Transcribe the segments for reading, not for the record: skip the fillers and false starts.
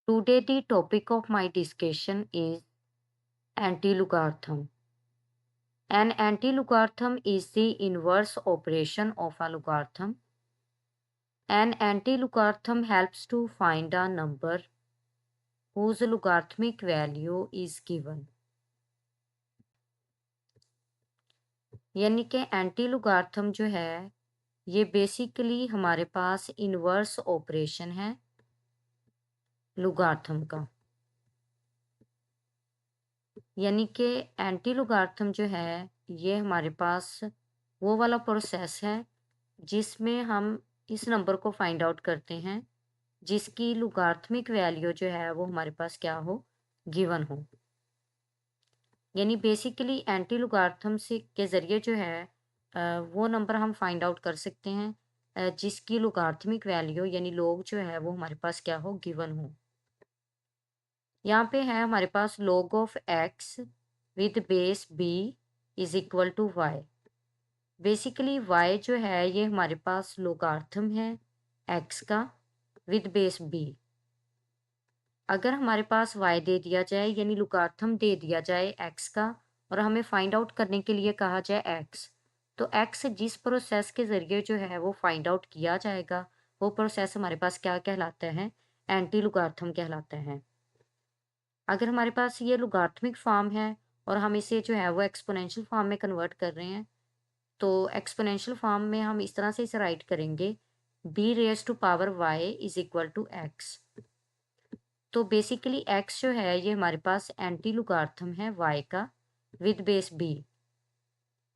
Today the topic of my discussion is anti-logarithm. An anti-logarithm is the inverse operation of a logarithm. An anti-logarithm helps to find a number whose logarithmic value is given. यानी कि anti-logarithm जो है ये basically हमारे पास inverse operation है logarithm का। यानी कि एंटी-लोगारिथम जो है ये हमारे पास वो वाला प्रोसेस है जिसमें हम इस नंबर को फाइंड आउट करते हैं जिसकी लोगारिथमिक वैल्यू जो है वो हमारे पास क्या हो, गिवन हो। यानी बेसिकली एंटी लोगारिथम से के ज़रिए जो है वो नंबर हम फाइंड आउट कर सकते हैं जिसकी लोगारिथमिक वैल्यू यानी लोग जो है वो हमारे पास क्या हो, गिवन हो। यहाँ पे है हमारे पास log of x with base b is equal to Y. Basically y जो है ये हमारे पास लोगारिथम है x का विद बेस b। अगर हमारे पास y दे दिया जाए यानी लोगारिथम दे दिया जाए x का और हमें फाइंड आउट करने के लिए कहा जाए x, तो x जिस प्रोसेस के ज़रिए जो है वो फाइंड आउट किया जाएगा वो प्रोसेस हमारे पास क्या कहलाता है, एंटी लोगारिथम कहलाता है। अगर हमारे पास ये लोगारिथमिक फॉर्म है और हम इसे जो है वो एक्सपोनेंशियल फॉर्म में कन्वर्ट कर रहे हैं, तो एक्सपोनेंशियल फॉर्म में हम इस तरह से इसे राइट करेंगे b raise to power y is equal to x। तो बेसिकली x जो है ये हमारे पास एंटी लोगारिथम है y का विद बेस b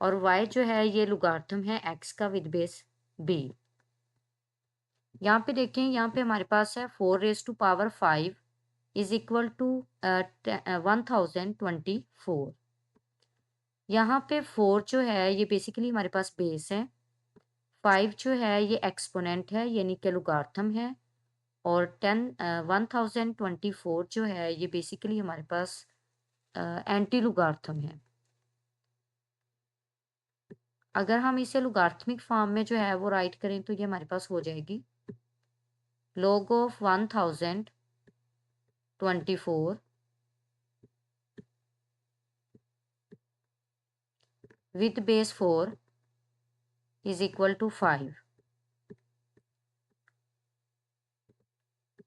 और y जो है ये लोगारिथम है x का विद बेस b। यहाँ पे देखें, यहाँ पे हमारे पास है 4 raise to power 5 is equal to 1024। यहाँ पे 4 जो है ये बेसिकली हमारे पास बेस है, 5 जो है ये एक्सपोनेंट है यानी कि लोगारिथम है और 1024 जो है ये बेसिकली हमारे पास एंटी लोगारिथम है। अगर हम इसे लोगारिथमिक फॉर्म में जो है वो राइट करें तो ये हमारे पास हो जाएगी log of 1024 with base 4 is equal to 5।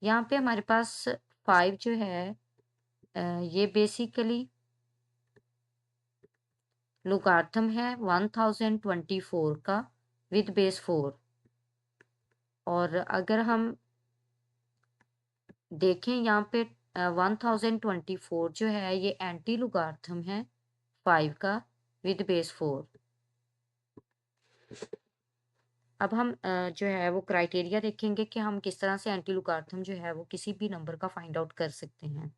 यहाँ पे हमारे पास 5 जो है ये बेसिकली लोगारिथम है 1024 का विद बेस 4। और अगर हम देखें यहाँ पे 1024 जो है ये एंटी लोगारिथम है 5 का विद बेस 4। अब हम जो है वो क्राइटेरिया देखेंगे कि हम किस तरह से एंटी लोगारिथम जो है वो किसी भी नंबर का फाइंड आउट कर सकते हैं।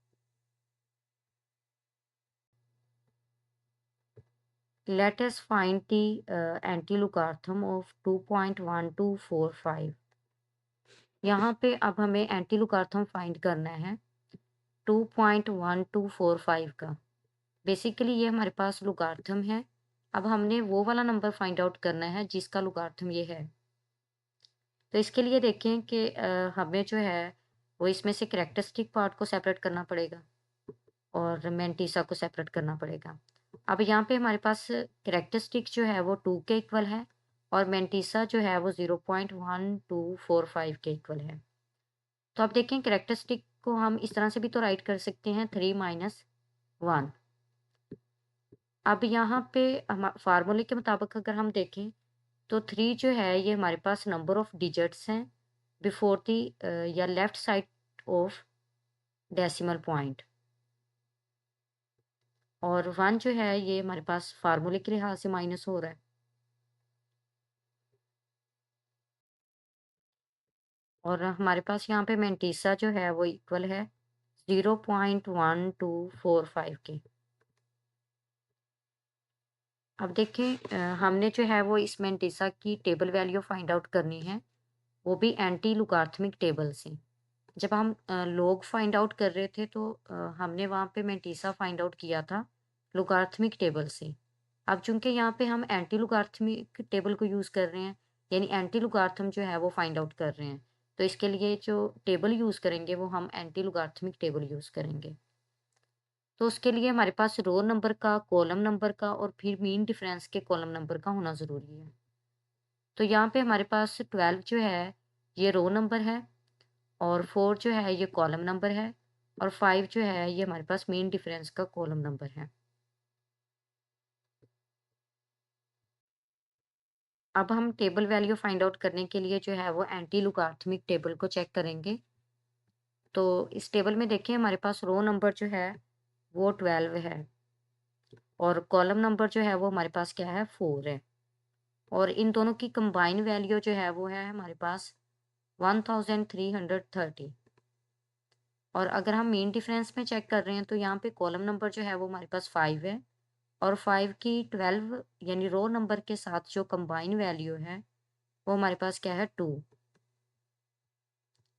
Let us find the anti-logarithm of 2.1245। यहाँ पे अब हमें एंटी-लोगारिथम फाइंड करना है 2.1245 का। बेसिकली ये हमारे पास लोगारिथम है। अब हमने वो वाला नंबर फाइंड आउट करना है जिसका लोगारिथम ये है। तो इसके लिए देखें कि हमें जो है वो इसमें से कैरेक्टरिस्टिक पार्ट को सेपरेट करना पड़ेगा और मैंटीसा को सेपरेट करना पड़ेगा। अब यहाँ पे हमारे पास कैरेक्टरिस्टिक जो है वो 2 के इक्वल है और मैंटीसा जो है वो 0.1245 के इक्वल है। तो अब देखें कैरेक्टरिस्टिक को हम इस तरह से भी तो राइट कर सकते हैं 3 माइनस 1। अब यहाँ पे हम फार्मूले के मुताबिक अगर हम देखें तो 3 जो है ये हमारे पास नंबर ऑफ डिजिट्स हैं बिफोर दी या left side of decimal point और 1 जो है ये हमारे पास फार्मूले के लिहाज से माइनस हो रहा है। और हमारे पास यहाँ पे मैंटीसा जो है वो इक्वल है 0.1245 के। अब देखें हमने जो है वो इस मैंटीसा की टेबल वैल्यू फाइंड आउट करनी है, वो भी एंटी लोगारिथमिक टेबल से। जब हम लोग फाइंड आउट कर रहे थे तो हमने वहाँ पे मैंटीसा फाइंड आउट किया था लोगारिथमिक टेबल से। अब चूंकि यहाँ पे हम एंटी लोगारिथमिक टेबल को यूज़ कर रहे हैं यानी एंटी लोगारिथम जो है वो फाइंड आउट कर रहे हैं, तो इसके लिए जो टेबल यूज़ करेंगे वो हम एंटी लॉगरिथमिक टेबल यूज़ करेंगे। तो उसके लिए हमारे पास रो नंबर का, कॉलम नंबर का और फिर मीन डिफरेंस के कॉलम नंबर का होना ज़रूरी है। तो यहाँ पे हमारे पास 12 जो है ये रो नंबर है और 4 जो है ये कॉलम नंबर है और 5 जो है ये हमारे पास मीन डिफरेंस का कॉलम नंबर है। अब हम टेबल वैल्यू फाइंड आउट करने के लिए जो है वो एंटी लॉगरिथमिक टेबल को चेक करेंगे। तो इस टेबल में देखिए हमारे पास रो नंबर जो है वो 12 है और कॉलम नंबर जो है वो हमारे पास क्या है 4 है और इन दोनों की कंबाइन वैल्यू जो है वो है हमारे पास 1330। और अगर हम मीन डिफरेंस में चेक कर रहे हैं तो यहाँ पे कॉलम नंबर जो है वो हमारे पास 5 है और 5 की 12 यानी रो नंबर के साथ जो कंबाइन वैल्यू है वो हमारे पास क्या है 2।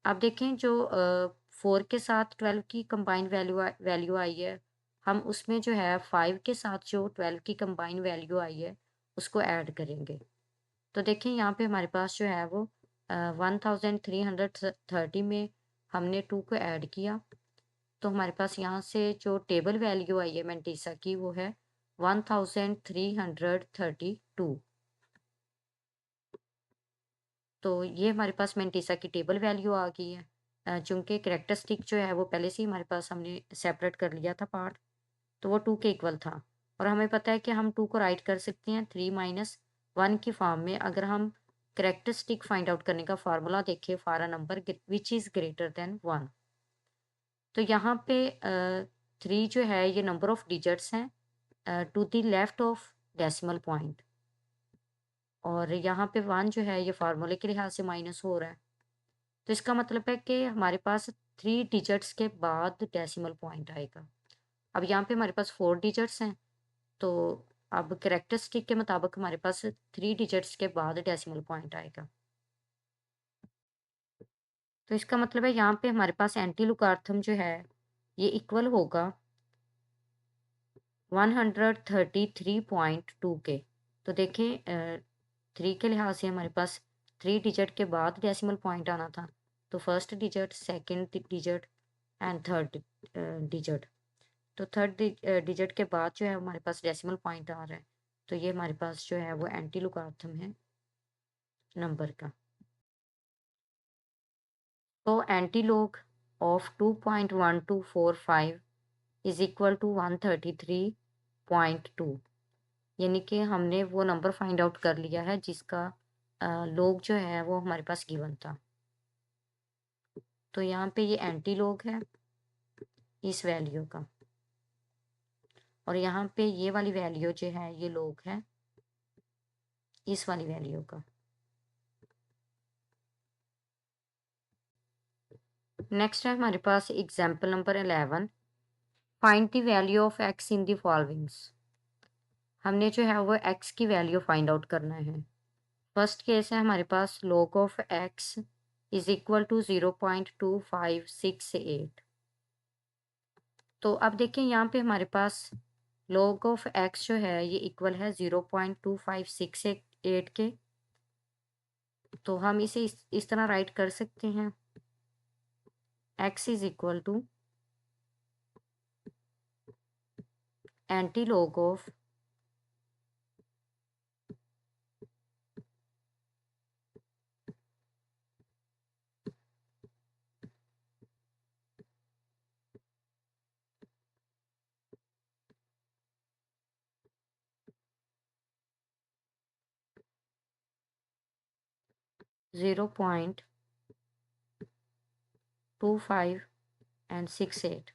अब देखें जो 4 के साथ 12 की कंबाइन वैल्यू आई है, हम उसमें जो है 5 के साथ जो 12 की कंबाइन वैल्यू आई है उसको ऐड करेंगे। तो देखिए यहाँ पे हमारे पास जो है वो 1330 में हमने 2 को ऐड किया तो हमारे पास यहाँ से जो टेबल वैल्यू आई है मैंटीसा की वो है 1332। तो ये हमारे पास मैंटीसा की टेबल वैल्यू आ गई है। चूँकि कैरेक्टरिस्टिक जो है वो पहले से ही हमारे पास हमने सेपरेट कर लिया था पार्ट, तो वो 2 के इक्वल था और हमें पता है कि हम 2 को राइट कर सकते हैं 3 माइनस 1 की फॉर्म में। अगर हम कैरेक्टरिस्टिक फाइंड आउट करने का फार्मूला देखें for a number which is greater than 1, तो यहाँ पे 3 जो है ये नंबर ऑफ डिजिट्स हैं to the left of decimal point और यहाँ पे 1 जो है ये फार्मूले के लिहाज से माइनस हो रहा है। तो इसका मतलब है कि हमारे पास 3 डिजिट्स के बाद डेसिमल पॉइंट आएगा। अब यहाँ पे हमारे पास 4 डिजिट्स हैं, तो अब कैरेक्टरिस्टिक के मुताबिक हमारे पास 3 डिजिट्स के बाद डेसिमल पॉइंट आएगा। तो इसका मतलब है यहाँ पे हमारे पास एंटी लॉगरिथम जो है ये इक्वल होगा 133.2 के। तो देखें 3 के लिहाज से हमारे पास 3 डिजिट के बाद डेसिमल पॉइंट आना था। तो first digit, second digit and third digit. तो थर्ड डिजिट के बाद जो है हमारे पास डेसिमल पॉइंट आ रहा है। तो ये हमारे पास जो है वो एंटी लॉगरिथम है नंबर का। तो antilog of 2.1245 is equal to 133.2, यानी कि हमने वो नंबर फाइंड आउट कर लिया है जिसका लॉग जो है वो हमारे पास गिवन था। तो यहाँ पे ये एंटी लॉग है इस वैल्यू का और यहाँ पे ये वाली वैल्यू जो है ये लॉग है इस वाली वैल्यू का। नेक्स्ट है हमारे पास example number 11, find the value of x in the followings. हमने जो है वो एक्स की वैल्यू फाइंड आउट करना है। फर्स्ट केस है हमारे पास log of x is equal to 0.2568। तो अब देखिए यहाँ पे हमारे पास log ऑफ एक्स जो है ये इक्वल है 0.2568 के। तो हम इसे इस तरह राइट कर सकते हैं, x is equal to anti log of 0.25 and 68।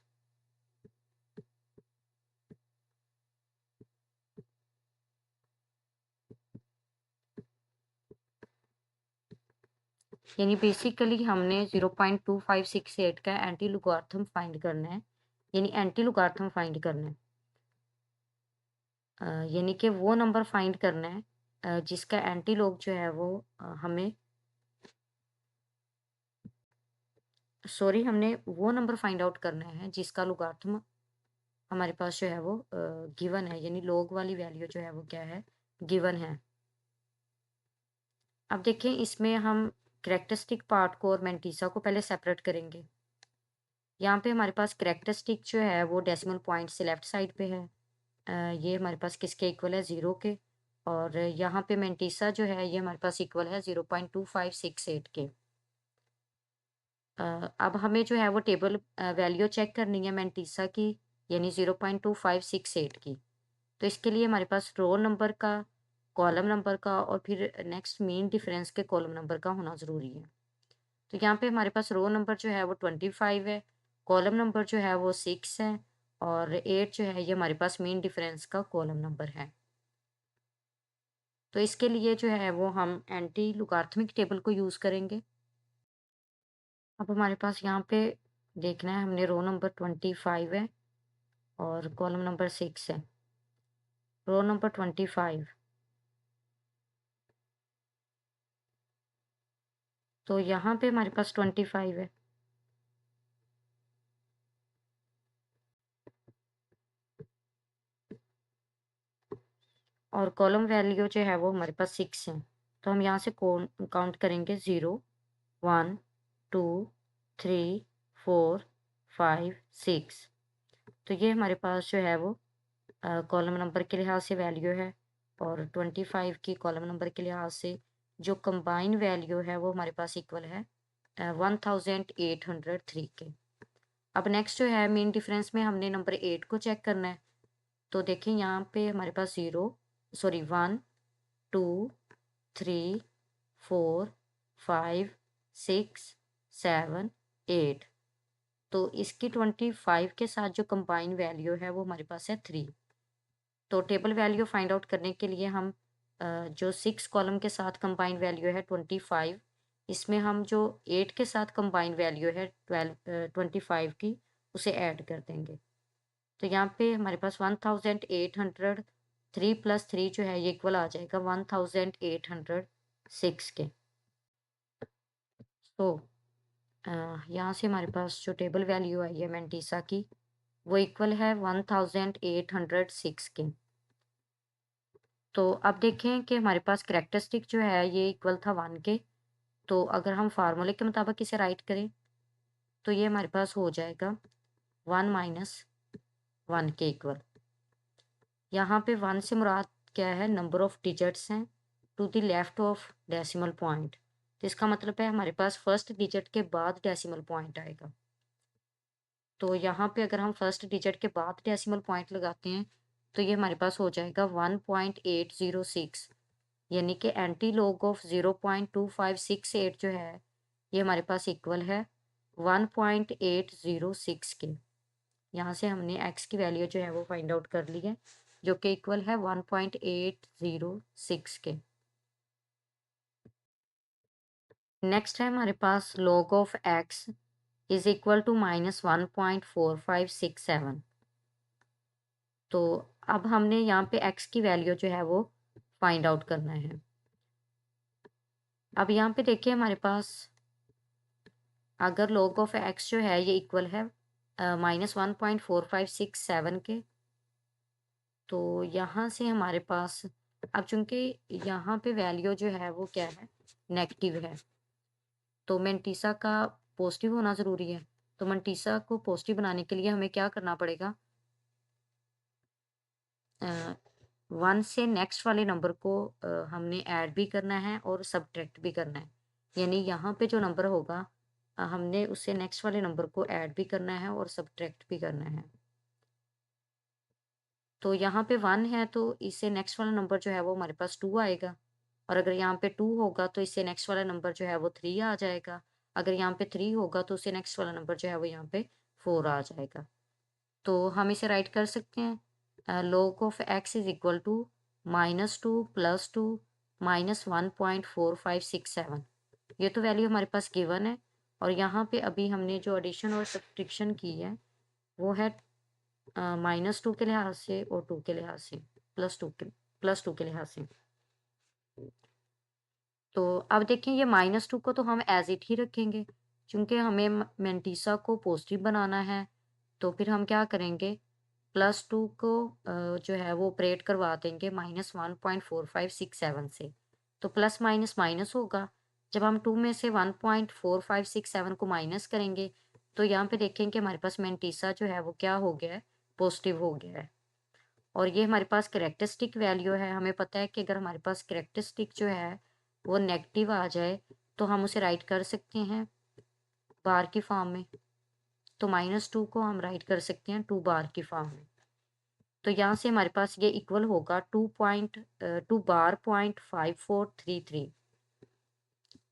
यानी बेसिकली हमने 0.2568 का एंटी लॉगरिथम फाइंड करना है, यानी एंटी लॉगरिथम फाइंड करना है। यानी कि वो नंबर फाइंड करना है जिसका एंटी लॉग जो है वो हमें सॉरी हमने वो नंबर फाइंड आउट करना है जिसका लॉगरिथम हमारे पास जो है वो गिवन है, यानी लॉग वाली वैल्यू जो है वो क्या है गिवन है। अब देखें इसमें हम कैरेक्टरिस्टिक पार्ट को और मेंटिसा को पहले सेपरेट करेंगे। यहाँ पे हमारे पास कैरेक्टरिस्टिक जो है वो डेसिमल पॉइंट से लेफ्ट साइड पे है। ये हमारे पास किसके इक्वल है, 0 के। और यहाँ पे मेंटिसा जो है ये हमारे पास इक्वल है 0.2568 के। अब हमें जो है वो टेबल वैल्यू चेक करनी है मेंटिसा की, यानी 0.2568 की। तो इसके लिए हमारे पास रोल नंबर का, कॉलम नंबर का और फिर नेक्स्ट मीन डिफरेंस के कॉलम नंबर का होना ज़रूरी है। तो यहाँ पे हमारे पास रो नंबर जो है वो 25 है, कॉलम नंबर जो है वो 6 है और 8 जो है ये हमारे पास मीन डिफरेंस का कॉलम नंबर है। तो इसके लिए जो है वो हम एंटी लुगार्थमिक टेबल को यूज़ करेंगे। अब हमारे पास यहाँ पे देखना है, हमने रो नंबर 25 है और कॉलम नंबर 6 है। रो नंबर 25, तो यहाँ पे हमारे पास 25 है। और कॉलम वैल्यू जो है वो हमारे पास 6 है। तो हम यहाँ से काउंट करेंगे 0, 1, 2, 3, 4, 5, 6। तो ये हमारे पास जो है वो कॉलम नंबर के लिहाज से वैल्यू है और 25 की कॉलम नंबर के लिहाज से जो कंबाइन वैल्यू है वो हमारे पास इक्वल है 1803 के। अब नेक्स्ट जो है मीन डिफरेंस में हमने नंबर 8 को चेक करना है। तो देखें यहाँ पे हमारे पास 1, 2, 3, 4, 5, 6, 7, 8। तो इसकी 25 के साथ जो कंबाइन वैल्यू है वो हमारे पास है 3। तो टेबल वैल्यू फाइंड आउट करने के लिए हम जो 6 कॉलम के साथ कंबाइन वैल्यू है 25, इसमें हम जो 8 के साथ कंबाइन वैल्यू है 25 की, उसे ऐड कर देंगे। तो यहाँ पे हमारे पास 1803 प्लस 3 जो है ये इक्वल आ जाएगा 1806 के। तो यहाँ से हमारे पास जो टेबल वैल्यू आई है मेंटिसा की, वो इक्वल है 1806 के। तो अब देखें कि हमारे पास कैरेक्टरिस्टिक जो है ये इक्वल था 1 के। तो अगर हम फार्मूले के मुताबिक इसे राइट करें तो ये हमारे पास हो जाएगा 1 माइनस 1 के इक्वल। यहाँ पे 1 से मुराद क्या है, नंबर ऑफ डिजिट्स हैं to the left of decimal point. तो इसका मतलब है हमारे पास फर्स्ट डिजिट के बाद डेसिमल पॉइंट आएगा। तो यहाँ पे अगर हम फर्स्ट डिजिट के बाद डेसिमल पॉइंट लगाते हैं तो ये हमारे पास हो जाएगा 1.806, यानी कि एंटी लॉग ऑफ 0.2568 जो है ये हमारे पास इक्वल है 1.806 के। यहाँ से हमने x की वैल्यू जो है वो फाइंड आउट कर ली है, जो कि इक्वल है 1.806 के। नेक्स्ट है हमारे पास log of x is equal to -1.4567। तो अब हमने यहाँ पे x की वैल्यू जो है वो फाइंड आउट करना है। अब यहाँ पे देखिए हमारे पास अगर log ऑफ x जो है ये इक्वल है -1.4567 के, तो यहाँ से हमारे पास, अब चूंकि यहाँ पे वैल्यू जो है वो क्या है, नेगेटिव है, तो मेंटिसा का पॉजिटिव होना ज़रूरी है। तो मेंटिसा को पॉजिटिव बनाने के लिए हमें क्या करना पड़ेगा, 1 से नेक्स्ट वाले नंबर को हमने ऐड भी करना है और सब्ट्रैक्ट भी करना है। यानी यहाँ पे जो नंबर होगा हमने उससे नेक्स्ट वाले नंबर को ऐड भी करना है और सब्ट्रैक्ट भी करना है। तो यहाँ पे 1 है तो इससे नेक्स्ट वाला नंबर जो है वो हमारे पास 2 आएगा, और अगर यहाँ पे 2 होगा तो इससे नेक्स्ट वाला नंबर जो है वो 3 आ जाएगा। अगर यहाँ पे 3 होगा तो उससे नेक्स्ट वाला नंबर जो है वो यहाँ पे 4 आ जाएगा। तो हम इसे राइट कर सकते हैं, log of x is equal to -2 + 2 -1.4567। ये तो वैल्यू हमारे पास गिवन है, और यहाँ पे अभी हमने जो एडिशन और सब्ट्रैक्शन की है वो है -2 के लिहाज से और 2 के लिहाज से, +2 के लिहाज से। तो अब देखें ये -2 को तो हम एज इट ही रखेंगे, क्योंकि हमें मेंटिसा को पॉजिटिव बनाना है। तो फिर हम क्या करेंगे, +2 को जो है वो ऑपरेट करवा देंगे -1.4567 से। तो प्लस माइनस माइनस होगा, जब हम 2 में से 1.4567 को माइनस करेंगे तो यहाँ पे देखें कि हमारे पास मैंटीसा जो है वो क्या हो गया है, पॉजिटिव हो गया है। और ये हमारे पास कैरेक्टरिस्टिक वैल्यू है। हमें पता है कि अगर हमारे पास कैरेक्टरिस्टिक जो है वो नेगेटिव आ जाए तो हम उसे राइट कर सकते हैं बार की फॉर्म में। तो -2 को हम राइट कर सकते हैं 2 बार की फॉर्म में। तो यहाँ से हमारे पास ये इक्वल होगा 2 बार 0.5433।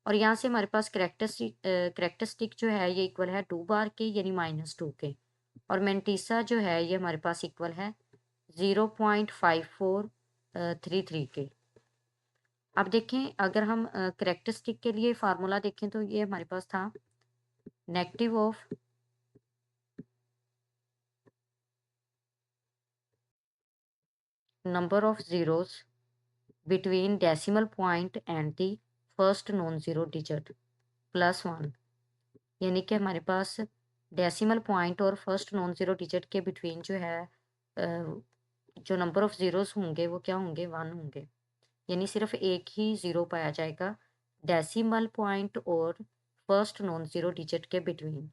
और यहाँ से हमारे पास करेक्टरिस्टिक जो है ये इक्वल है 2 बार के यानी -2 के। और मैंटीसा जो है ये हमारे पास इक्वल है 0.5433 के। अब देखें अगर हम करेक्टरिस्टिक के लिए फार्मूला देखें तो ये हमारे पास था negative of number of zeros between decimal point and the first non zero digit +1। यानी कि हमारे पास डेसिमल पॉइंट और फर्स्ट नॉन जीरो डिजिट के बिटवीन जो है जो नंबर ऑफ जीरोस होंगे वो क्या होंगे, 1 होंगे। यानी सिर्फ एक ही ज़ीरो पाया जाएगा डेसिमल पॉइंट और फर्स्ट नॉन ज़ीरो डिजिट के बिटवीन।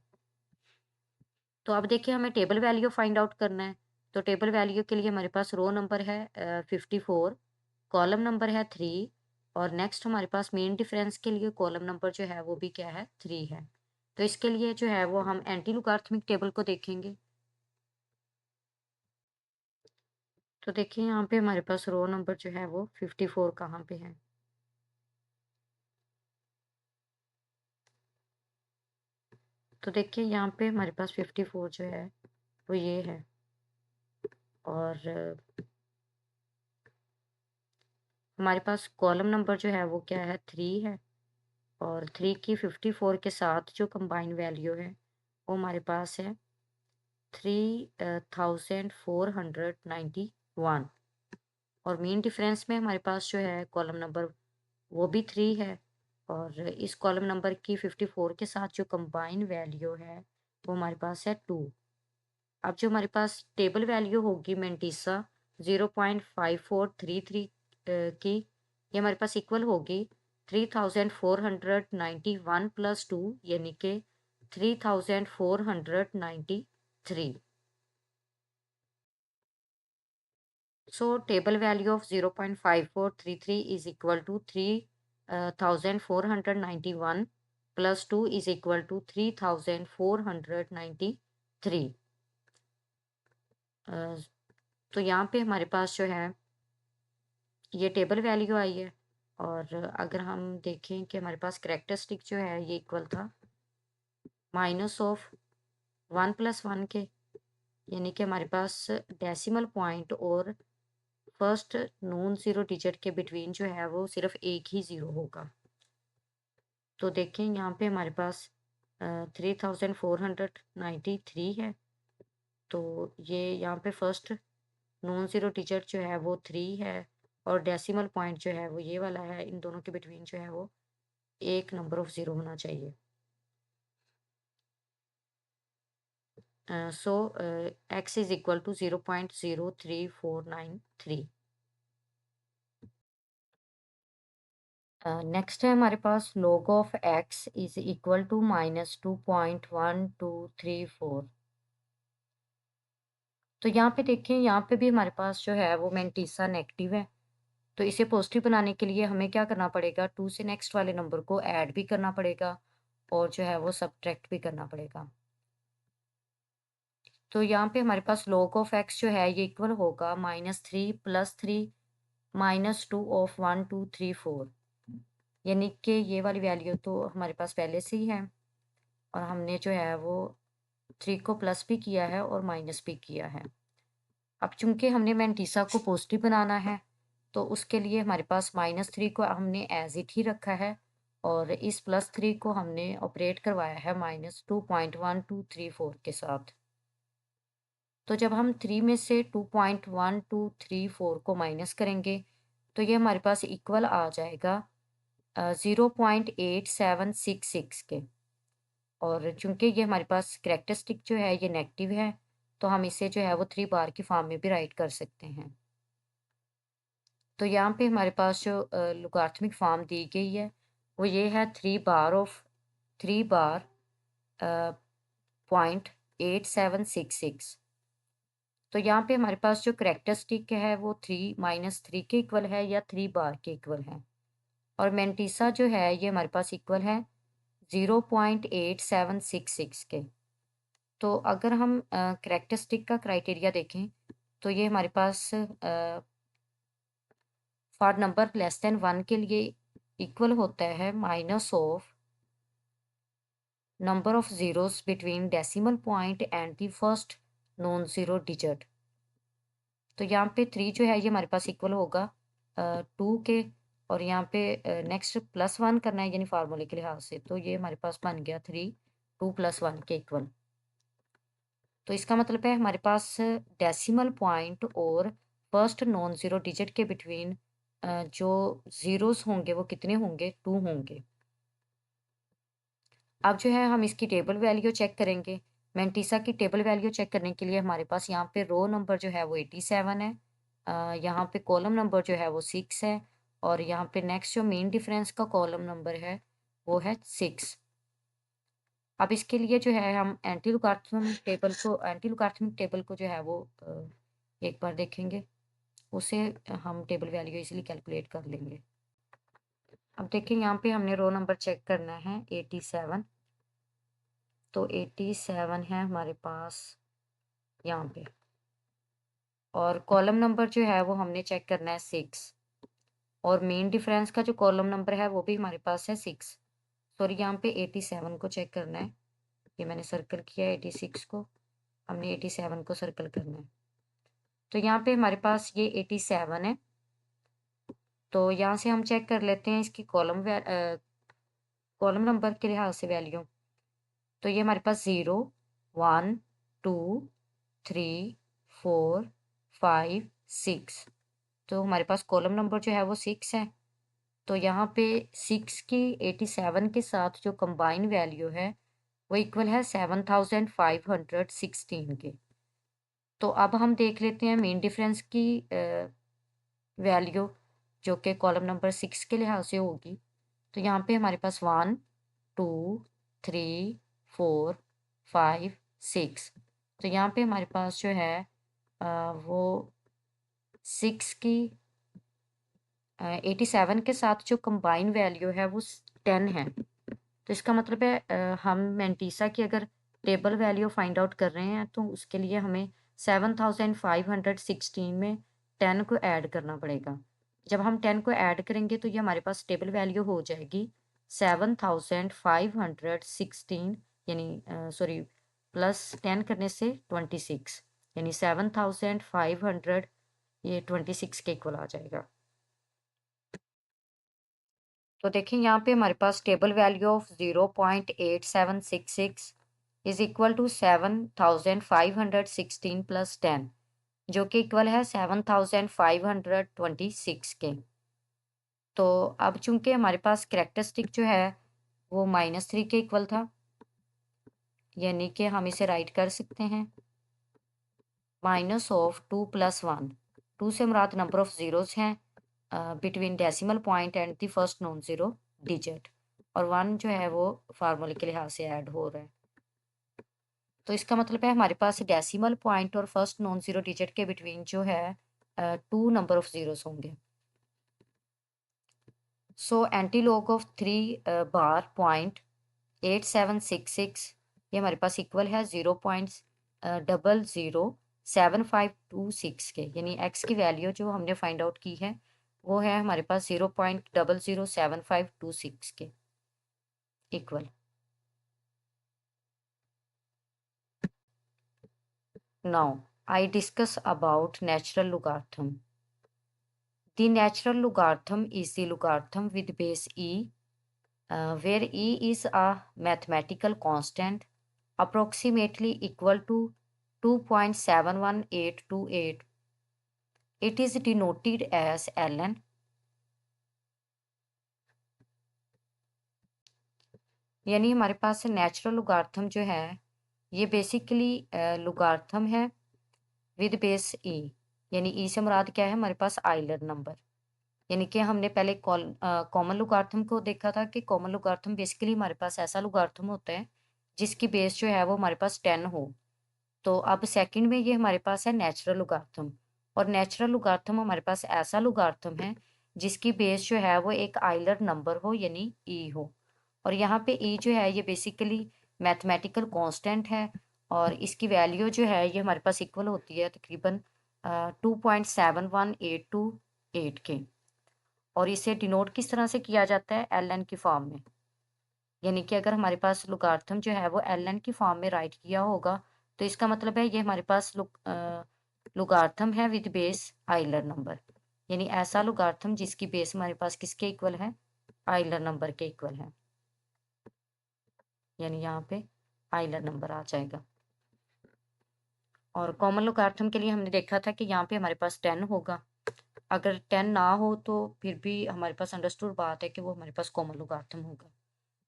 तो अब देखिए हमें टेबल वैल्यू फाइंड आउट करना है। तो टेबल वैल्यू के लिए हमारे पास रो नंबर है 54, कॉलम नंबर है 3 और नेक्स्ट हमारे पास मेन डिफरेंस के लिए कॉलम नंबर जो है वो भी क्या है, 3 है। तो इसके लिए जो है वो हम एंटी लॉगरिथमिक टेबल को देखेंगे। तो देखिए यहाँ पे हमारे पास रो नंबर जो है वो 54 कहाँ पे है। तो देखिए यहाँ पे हमारे पास 54 जो है वो ये है। और हमारे पास कॉलम नंबर जो है वो क्या है, 3 है। और 3 की 54 के साथ जो कंबाइन वैल्यू है वो हमारे पास है 3491। और मीन डिफरेंस में हमारे पास जो है कॉलम नंबर वो भी 3 है। और इस कॉलम नंबर की 54 के साथ जो कंबाइन वैल्यू है वो हमारे पास है 2। अब जो हमारे पास टेबल वैल्यू होगी मैंटीसा 0.5433 की, ये हमारे पास इक्वल होगी 3491 प्लस 2 यानी कि 3493। So table value of 0.5433 is equal to 3491 plus 2 is equal to 3493। तो यहाँ पे हमारे पास जो है ये टेबल वैल्यू आई है। और अगर हम देखें कि हमारे पास करेक्टरिस्टिक जो है ये इक्वल था माइनस ऑफ 1+1 के। यानी कि हमारे पास डेसिमल पॉइंट और फर्स्ट नॉन ज़ीरो डिजिट के बिटवीन जो है वो सिर्फ एक ही ज़ीरो होगा। तो देखें यहाँ पे हमारे पास 3493 है। तो ये यहाँ पे फर्स्ट नॉन ज़ीरो डिजिट जो है वो 3 है और डेसिमल पॉइंट जो है वो ये वाला है। इन दोनों के बिटवीन जो है वो एक नंबर ऑफ ज़ीरो होना चाहिए। So x is equal to 0.03493। Next है हमारे पास log of x is equal to -2.1234। तो यहाँ पे देखें, यहाँ पे भी हमारे पास जो है वो मैंटीसा नेगेटिव है। तो इसे पॉजिटिव बनाने के लिए हमें क्या करना पड़ेगा, 2 से नेक्स्ट वाले नंबर को ऐड भी करना पड़ेगा और जो है वो सब्ट्रैक्ट भी करना पड़ेगा। तो यहाँ पे हमारे पास log ऑफ x जो है ये इक्वल होगा -3 + 3 -2 ऑफ 1234। यानी कि ये वाली वैल्यू तो हमारे पास पहले से ही है और हमने जो है वो 3 को प्लस भी किया है और माइनस भी किया है। अब चूंकि हमने मैंटीसा को पॉजिटिव बनाना है तो उसके लिए हमारे पास -3 को हमने एज इट ही रखा है और इस +3 को हमने ऑपरेट करवाया है -2.1234 के साथ। तो जब हम 3 में से 2.1234 को माइनस करेंगे तो ये हमारे पास इक्वल आ जाएगा 0.8766 के। और चूंकि ये हमारे पास करेक्टरिस्टिक जो है ये नेगेटिव है तो हम इसे जो है वो 3 बार की फॉर्म में भी राइट कर सकते हैं। तो यहाँ पे हमारे पास जो लॉगरिथमिक फॉर्म दी गई है वो ये है 3 बार 0.8766। तो यहाँ पे हमारे पास जो करेक्टरिस्टिक है वो 3 - 3 के इक्वल है या 3 बार के इक्वल है, और मेंटिसा जो है ये हमारे पास इक्वल है 0.8766 के। तो अगर हम करेक्टरिस्टिक का क्राइटेरिया देखें तो ये हमारे पास फॉर नंबर लेस देन 1 के लिए इक्वल होता है minus of number of zeros between decimal point and the first non zero digit. तो यहाँ पे 3 जो है ये हमारे पास इक्वल होगा 2 के, और यहाँ पे नेक्स्ट +1 करना है यानी फार्मूले के लिहाज से, तो ये हमारे पास बन गया 3 2 + 1 के इक्वल। तो इसका मतलब है हमारे पास डेसिमल पॉइंट और फर्स्ट नॉन जीरो डिजिट के बिटवीन जो ज़ीरोस होंगे वो कितने होंगे, 2 होंगे। अब जो है हम इसकी टेबल वैल्यू चेक करेंगे। मेंटिसा की टेबल वैल्यू चेक करने के लिए हमारे पास यहाँ पे रो नंबर जो है वो 87 है, यहाँ पे कॉलम नंबर जो है वो 6 है, और यहाँ पे नेक्स्ट जो मेन डिफरेंस का कॉलम नंबर है वो है 6। अब इसके लिए जो है हम एंटी लुगारिथमिक टेबल को जो है वो एक बार देखेंगे, उसे हम टेबल वैल्यू इजीली कैलकुलेट कर लेंगे। अब देखिए यहाँ पे हमने रो नंबर चेक करना है 87, तो 87 है हमारे पास यहाँ पे, और कॉलम नंबर जो है वो हमने चेक करना है 6, और मेन डिफरेंस का जो कॉलम नंबर है वो भी हमारे पास है 6। सॉरी, यहाँ पे 87 को चेक करना है, ये मैंने सर्कल किया है 86 को, हमने 87 को सर्कल करना है। तो यहाँ पे हमारे पास ये 87 है, तो यहाँ से हम चेक कर लेते हैं इसकी कॉलम नंबर के लिहाज से वैल्यू। तो ये हमारे पास 0 1 2 3 4 5 6, तो हमारे पास कॉलम नंबर जो है वो 6 है। तो यहाँ पे 6 की 87 के साथ जो कंबाइन वैल्यू है वो इक्वल है 7516 के। तो अब हम देख लेते हैं मेन डिफरेंस की वैल्यू जो कि कॉलम नंबर 6 के लिहाज से होगी। तो यहाँ पे हमारे पास 1 2 3 4 5 6, तो यहाँ पे हमारे पास जो है वो 6 की 87 के साथ जो कंबाइन वैल्यू है वो 10 है। तो इसका मतलब है हम मेंटिसा की अगर टेबल वैल्यू फाइंड आउट कर रहे हैं तो उसके लिए हमें 7516 में 10 को ऐड करना पड़ेगा। जब हम 10 को ऐड करेंगे तो ये हमारे पास टेबल वैल्यू हो जाएगी 7516, यानी सॉरी +10 करने से 26, यानी 7500 ये 26 के इक्वल आ जाएगा। तो देखिए यहाँ पे हमारे पास table value of 0.8766 is equal to 7516 + 10, जो कि इक्वल है 7526 के। तो अब चूंकि हमारे पास करेक्टरिस्टिक जो है वो -3 के इक्वल था, यानी कि हम इसे राइट कर सकते हैं -2 + 1। 2 से मुराद नंबर ऑफ जीरोस हैं between decimal point and the first non zero digit, और 1 जो है वो फार्मूले के लिहाज से ऐड हो रहा है। तो इसका मतलब है हमारे पास डेसिमल पॉइंट और फर्स्ट नॉन जीरो डिजिट के बिटवीन जो है 2 नंबर ऑफ जीरोस होंगे। सो एंटीलॉग ऑफ 3 बार 0.8766 ये हमारे पास इक्वल है 0.007526 के, यानी एक्स की वैल्यू जो हमने फाइंड आउट की है वो है हमारे पास 0.007526 के equal. Now I discuss about natural logarithm. The natural logarithm is the logarithm with base e, where e is a mathematical constant approximately equal to 2.71828. It is denoted as ln. यानी हमारे पास natural लोगार्थम जो है ये basically लोगार्थम है with base ई, यानी ई से मुराद क्या है हमारे पास आइलर नंबर। यानी कि हमने पहले कॉमन लॉगरिथम को देखा था कि कॉमन लॉगरिथम बेसिकली हमारे पास ऐसा लॉगरिथम होता है जिसकी बेस जो है वो हमारे पास 10 हो। तो अब सेकंड में ये हमारे पास है नेचुरल लॉगरिथम, और नेचुरल लॉगरिथम हमारे पास ऐसा लॉगरिथम है जिसकी बेस जो है वो एक आइलर नंबर हो यानी ई हो। और यहाँ पे ई जो है ये बेसिकली मैथमेटिकल कांस्टेंट है, और इसकी वैल्यू जो है ये हमारे पास इक्वल होती है तकरीबन 2.71828 के। और इसे डिनोट किस तरह से किया जाता है, एल एन की फॉर्म में। यानी कि अगर हमारे पास लॉगरिथम जो है वो एल एन की फॉर्म में राइट किया होगा तो इसका मतलब है ये हमारे पास लॉगरिथम है विद बेस आइलर नंबर, यानी ऐसा लॉगरिथम जिसकी बेस हमारे पास किसके इक्वल है, आइलर नंबर के इक्वल है। यानी यहाँ पे आइलर नंबर आ जाएगा। और कॉमन लॉगरिथम के लिए हमने देखा था कि यहाँ पे हमारे पास 10 होगा। अगर 10 ना हो तो फिर भी हमारे पास अंडरस्टूड बात है कि वो हमारे पास कॉमन लॉगरिथम होगा।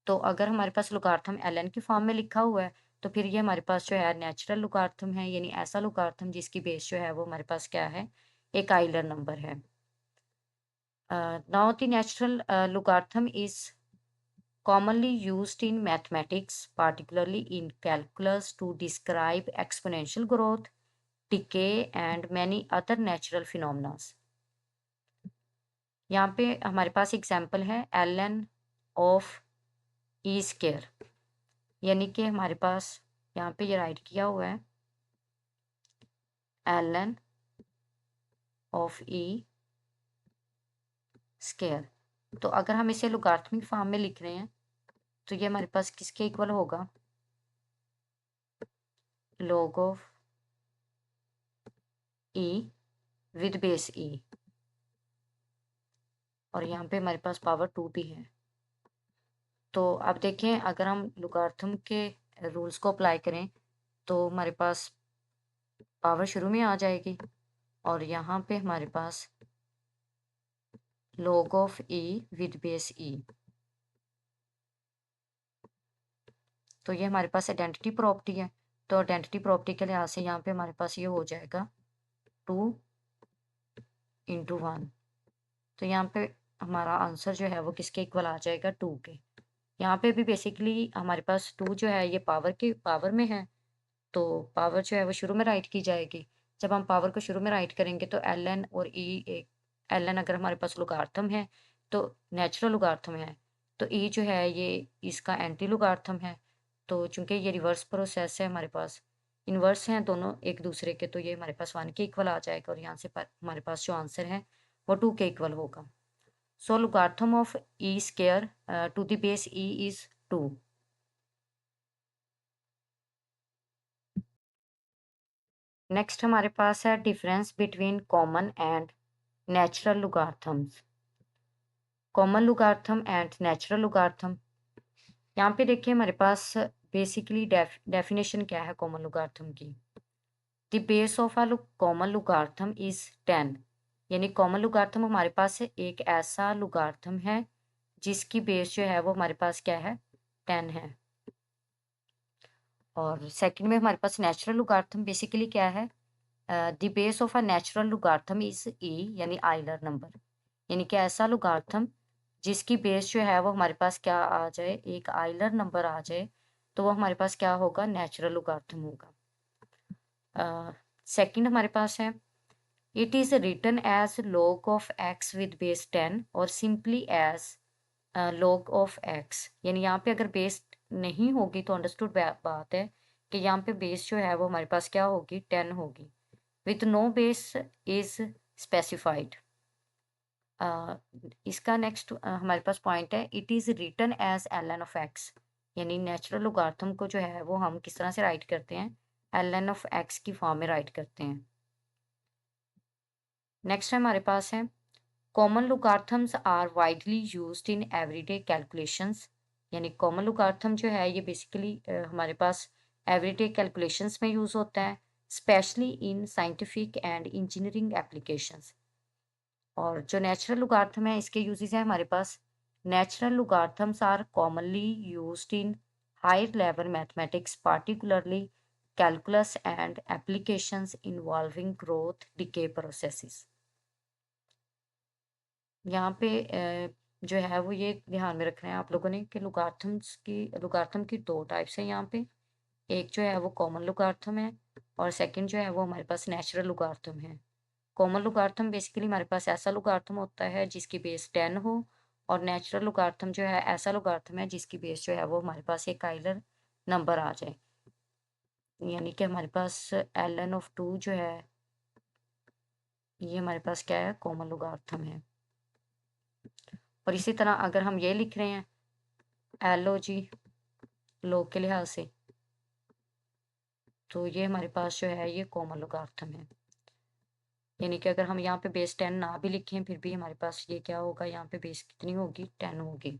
तो अगर हमारे पास लॉगरिथम एल की फॉर्म में लिखा हुआ है तो फिर ये हमारे पास जो है नेचुरल लॉगरिथम है, यानी ऐसा लॉगरिथम जिसकी बेस जो है वो हमारे पास क्या है, एक आइलर नंबर है। Now the natural logarithm is commonly used in mathematics, particularly in calculus, to describe exponential growth, decay, and many other natural phenomena. यहाँ पे हमारे पास एग्जाम्पल है L N of e square, यानी कि हमारे पास यहाँ पे ये राइट किया हुआ है L N of e square. तो अगर हम इसे लॉगरिथमिक फॉर्म में लिख रहे हैं तो ये हमारे पास किसके इक्वल होगा, log of e with base e, और यहाँ पे हमारे पास पावर 2 भी है। तो अब देखें अगर हम लॉगरिथम के रूल्स को अप्लाई करें तो हमारे पास पावर शुरू में आ जाएगी, और यहाँ पे हमारे पास log of e with base e. तो ये हमारे पास आइडेंटिटी प्रॉपर्टी है। तो आइडेंटिटी प्रॉपर्टी के लिहाज से यहाँ पे हमारे पास ये हो जाएगा 2 इंटू 1। तो यहाँ पे हमारा आंसर जो है वो किसके इक्वल आ जाएगा, 2 के। यहाँ पे भी बेसिकली हमारे पास 2 जो है ये पावर में है, तो पावर जो है वो शुरू में राइट की जाएगी। जब हम पावर को शुरू में राइट करेंगे तो एल एन और ई, एक एल एन अगर हमारे पास लॉगरिथम है तो नेचुरल लॉगरिथम है, तो ई जो है ये इसका एंटी लॉगरिथम है। तो चूंकि ये रिवर्स प्रोसेस है, हमारे पास इन्वर्स हैं दोनों एक दूसरे के, तो ये हमारे पास 1 के इक्वल आ जाएगा, और यहाँ से हमारे पास जो आंसर है वो 2 के इक्वल होगा। So logarithm of e square to the base e is 2। Next हमारे पास है difference between common and natural logarithms. Common logarithm and natural logarithm, यहाँ पे देखिए हमारे पास बेसिकली डेफिनेशन क्या है कॉमन लॉगरिथम की। The base of a common logarithm is 10, यानी कॉमन लॉगरिथम हमारे पास एक ऐसा लॉगरिथम है जिसकी बेस जो है वो हमारे पास क्या है, 10 है। और सेकंड में हमारे पास नेचुरल लॉगरिथम बेसिकली क्या है, the base of a natural logarithm is e, यानी आइलर नंबर, यानी कि ऐसा लॉगरिथम जिसकी बेस जो है वो हमारे पास क्या आ जाए, एक आइलर नंबर आ जाए, तो वो हमारे पास क्या होगा, नेचुरल लॉगरिथम होगा। सेकंड हमारे पास है it is written as log of x with base 10 और simply as log of x, यानी यहाँ पे अगर बेस नहीं होगी तो अंडरस्टूड बात है कि यहाँ पे बेस जो है वो हमारे पास क्या होगी, 10 होगी। With no base is specified. इसका नेक्स्ट हमारे पास पॉइंट है it is written as L N of x, यानी नेचुरल लॉगरिथम को जो है वो हम किस तरह से राइट करते हैं, एल एन ऑफ एक्स की फॉर्म में राइट करते हैं। नेक्स्ट हमारे पास है common logarithms are widely used in everyday calculations, यानी कॉमन लॉगरिथम जो है ये बेसिकली हमारे पास एवरीडे कैलकुलेशंस में यूज होता है, specially in scientific and engineering applications. और जो नेचुरल लॉगरिथम है इसके यूजेस हैं हमारे पास, natural logarithms are commonly used in higher level mathematics, particularly calculus and applications involving growth decay processes। यहाँ पे जो है वो ये ध्यान में रखना है आप लोगों ने कि लॉगरिथम की 2 टाइप्स हैं यहाँ पे। एक जो है वो कॉमन लॉगरिथम है और सेकंड जो है वो हमारे पास नेचुरल लॉगरिथम है। कॉमन लॉगरिथम बेसिकली हमारे पास ऐसा लॉगरिथम होता है जिसकी बेस 10 हो और नेचुरल लॉगरिथम जो है ऐसा लॉगरिथम है जिसकी बेस जो है वो हमारे पास एक आइलर नंबर आ जाए। यानी कि हमारे पास ln ऑफ 2 जो है ये हमारे पास क्या है कॉमन लॉगरिथम है। और इसी तरह अगर हम ये लिख रहे हैं LOG लॉग के लिहाज से तो ये हमारे पास जो है ये कॉमन लॉगरिथम है। यानी कि अगर हम यहाँ पे बेस 10 ना भी लिखें फिर भी हमारे पास ये क्या होगा यहाँ पे बेस कितनी होगी 10 होगी।